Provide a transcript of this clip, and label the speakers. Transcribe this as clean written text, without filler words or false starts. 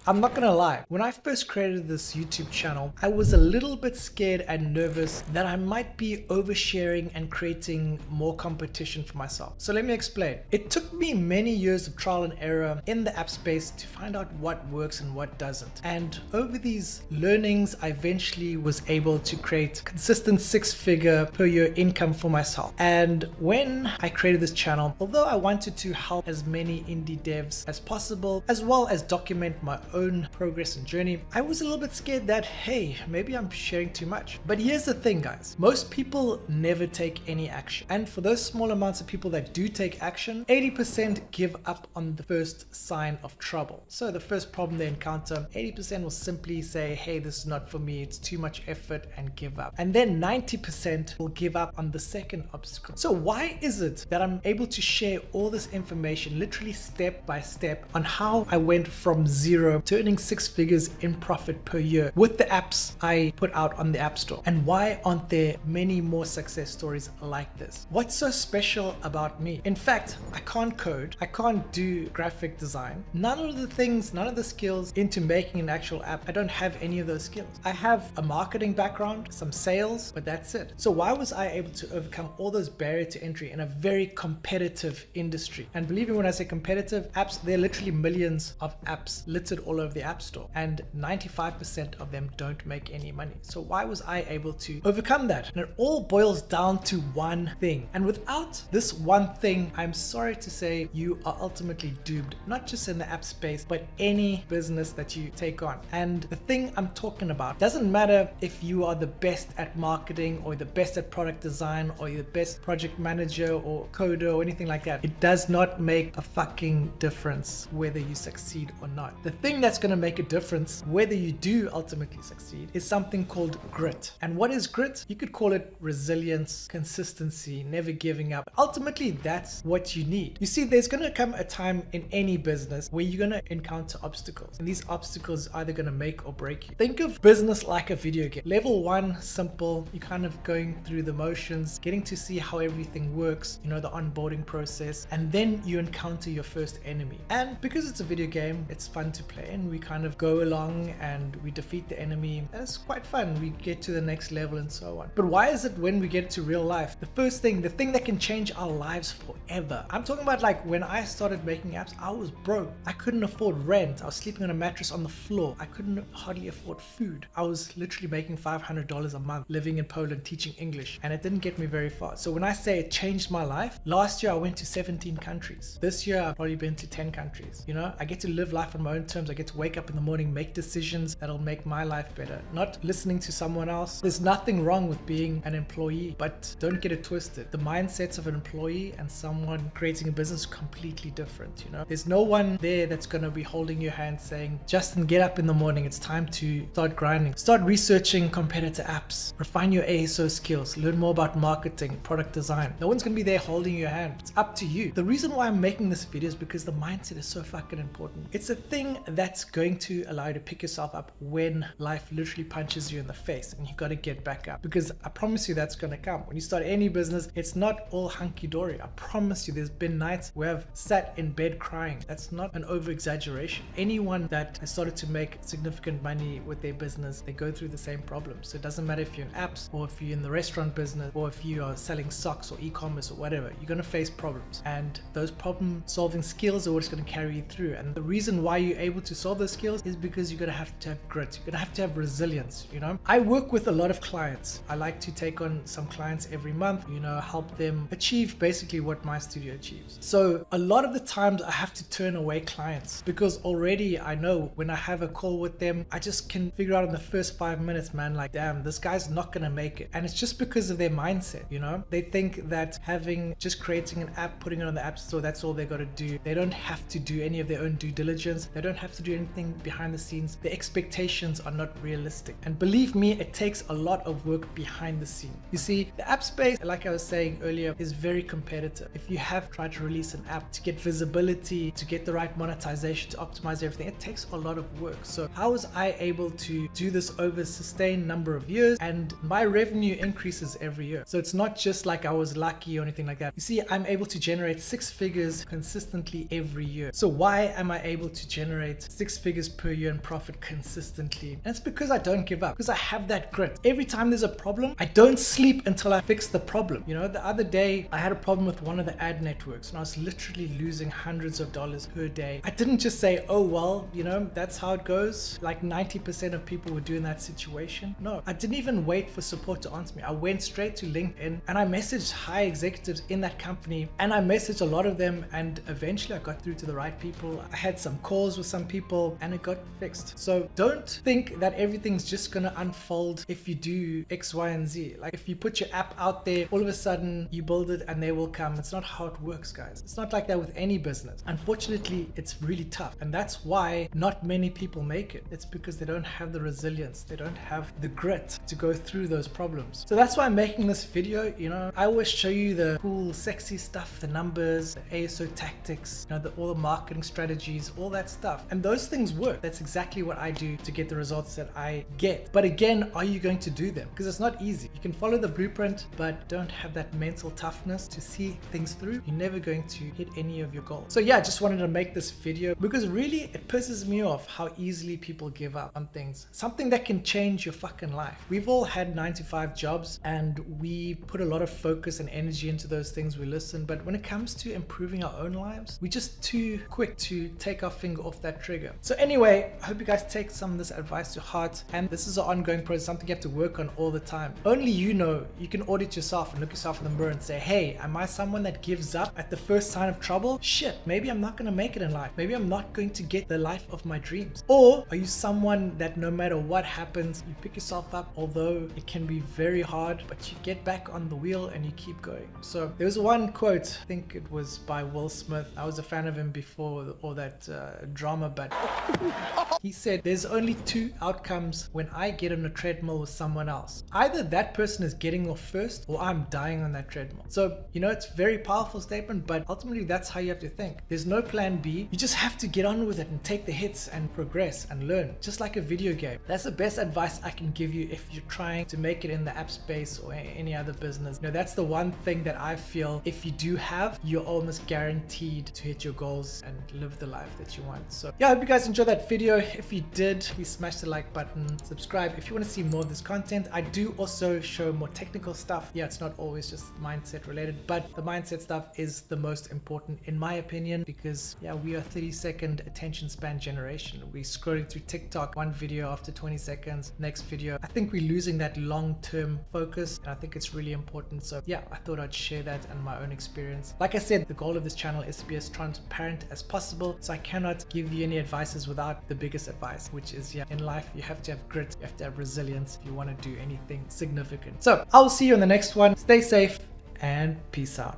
Speaker 1: I'm not gonna lie, when I first created this YouTube channel, I was a little bit scared and nervous that I might be oversharing and creating more competition for myself. So let me explain. It took me many years of trial and error in the app space to find out what works and what doesn't. And over these learnings, I eventually was able to create consistent 6-figure per year income for myself. And when I created this channel, although I wanted to help as many indie devs as possible, as well as document my own progress and journey, I was a little bit scared that, hey, maybe I'm sharing too much. But here's the thing, guys. Most people never take any action. And for those small amounts of people that do take action, 80% give up on the first sign of trouble. So the first problem they encounter, 80% will simply say, hey, this is not for me, it's too much effort, and give up. And then 90% will give up on the second obstacle. So why is it that I'm able to share all this information literally step by step on how I went from zero to earning 6 figures in profit per year with the apps I put out on the App Store? And why aren't there many more success stories like this? What's so special about me? In fact, I can't code, I can't do graphic design, none of the skills into making an actual app. I don't have any of those skills. I have a marketing background, some sales, but that's it. So why was I able to overcome all those barriers to entry in a very competitive industry? And believe me when I say competitive, apps, there are literally millions of apps littered all over the App Store, and 95% of them don't make any money. So why was I able to overcome that? And it all boils down to one thing. And without this one thing, I'm sorry to say, you are ultimately doomed, not just in the app space, but any business that you take on. And the thing I'm talking about doesn't matter if you are the best at marketing or the best at product design or you're the best project manager or coder or anything like that. It does not make a fucking difference whether you succeed or not. The thing that's going to make a difference whether you do ultimately succeed is something called grit. And what is grit? You could call it resilience, consistency, never giving up. Ultimately, that's what you need. You see, there's going to come a time in any business where you're going to encounter obstacles, and these obstacles are either going to make or break you. Think of business like a video game. Level 1, simple. You're kind of going through the motions, getting to see how everything works, you know, the onboarding process, and then you encounter your first enemy. And because it's a video game, it's fun to play, and we kind of go along and we defeat the enemy, and it's quite fun. We get to the next level and so on. But why is it when we get to real life, the thing that can change our lives forever? I'm talking about like when I started making apps, I was broke. I couldn't afford rent. I was sleeping on a mattress on the floor. I couldn't hardly afford food. I was literally making $500 a month living in Poland teaching English, and it didn't get me very far. So when I say it changed my life, last year I went to 17 countries. This year I've probably been to 10 countries. You know, I get to live life on my own terms. I get to wake up in the morning, make decisions that'll make my life better, not listening to someone else. There's nothing wrong with being an employee, but don't get it twisted. The mindsets of an employee and someone creating a business is completely different. You know, there's no one there that's going to be holding your hand saying, Justin, get up in the morning. It's time to start grinding. Start researching competitor apps. Refine your ASO skills. Learn more about marketing, product design. No one's going to be there holding your hand. It's up to you. The reason why I'm making this video is because the mindset is so fucking important. It's a thing that's going to allow you to pick yourself up when life literally punches you in the face, and you got to get back up, because I promise you that's going to come. When you start any business, it's not all hunky-dory. I promise you there's been nights where I've sat in bed crying. That's not an over-exaggeration. Anyone that has started to make significant money with their business, they go through the same problems. So it doesn't matter if you're in apps or if you're in the restaurant business or if you are selling socks or e-commerce or whatever, you're going to face problems, and those problem solving skills are what's going to carry you through. And the reason why you're able to solve those skills is because you're going to have grit. You're going to have resilience. You know, I work with a lot of clients. I like to take on some clients every month, you know, help them achieve basically what my studio achieves. So a lot of the times I have to turn away clients because already I know when I have a call with them, I just can figure out in the first 5 minutes, man, like, damn, this guy's not going to make it. And it's just because of their mindset. You know, they think that just creating an app, putting it on the App Store, that's all they got to do. They don't have to do any of their own due diligence. They don't have to do anything behind the scenes. The expectations are not realistic. And believe me, it takes a lot of work behind the scene. You see, the app space, like I was saying earlier, is very competitive. If you have tried to release an app to get visibility, to get the right monetization, to optimize everything, it takes a lot of work. So how was I able to do this over a sustained number of years? And my revenue increases every year. So it's not just like I was lucky or anything like that. You see, I'm able to generate 6 figures consistently every year. So why am I able to generate 6 figures per year in profit consistently. And it's because I don't give up, because I have that grit. Every time there's a problem, I don't sleep until I fix the problem. You know, the other day I had a problem with one of the ad networks and I was literally losing hundreds of dollars per day. I didn't just say, oh well, you know, that's how it goes, like 90% of people would do in that situation. No, I didn't even wait for support to answer me. I went straight to LinkedIn and I messaged high executives in that company, and I messaged a lot of them, and eventually I got through to the right people. I had some calls with some people and it got fixed. So don't think that everything's just gonna unfold if you do X, Y, and Z. Like if you put your app out there, all of a sudden you build it and they will come. It's not how it works, guys. It's not like that with any business. Unfortunately, it's really tough, and that's why not many people make it. It's because they don't have the resilience, they don't have the grit to go through those problems. So that's why I'm making this video. You know, I always show you the cool sexy stuff, the numbers, the ASO tactics, you know, all the marketing strategies, all that stuff, and those things work. That's exactly what I do to get the results that I get. But again, are you going to do them? Because it's not easy. You can follow the blueprint, but don't have that mental toughness to see things through, you're never going to hit any of your goals. So yeah, I just wanted to make this video because really it pisses me off how easily people give up on things. Something that can change your fucking life. We've all had 9-to-5 jobs and we put a lot of focus and energy into those things, we listen, but when it comes to improving our own lives, we're just too quick to take our finger off that trigger. So anyway, I hope you guys take some of this advice to heart, and this is an ongoing process, something you have to work on all the time. Only you know. You can audit yourself and look yourself in the mirror and say, hey, am I someone that gives up at the first sign of trouble? Shit, maybe I'm not going to make it in life. Maybe I'm not going to get the life of my dreams. Or are you someone that no matter what happens, you pick yourself up, although it can be very hard, but you get back on the wheel and you keep going. So there was one quote, I think it was by Will Smith. I was a fan of him before all that drama, but he said, there's only 2 outcomes when I get on a treadmill with someone else. Either that person is getting off first or I'm dying on that treadmill. So, you know, it's a very powerful statement, but ultimately that's how you have to think. There's no plan B. You just have to get on with it and take the hits and progress and learn, just like a video game. That's the best advice I can give you if you're trying to make it in the app space or any other business. You know, that's the one thing that I feel if you do have, you're almost guaranteed to hit your goals and live the life that you want. So yeah, I hope you guys enjoyed that video. If you did, please smash the like button, subscribe if you want to see more of this content. I do also show more technical stuff. Yeah, it's not always just mindset related, but the mindset stuff is the most important in my opinion, because yeah, we are 30-second attention span generation. We're scrolling through TikTok, one video after 20 seconds, next video. I think we're losing that long-term focus, and I think it's really important. So yeah, I thought I'd share that and my own experience. Like I said, the goal of this channel is to be as transparent as possible, so I cannot give you any advices without the biggest advice, which is, yeah, in life you have to have grit, you have to have resilience if you want to do anything significant. So I'll see you in the next one. Stay safe and peace out.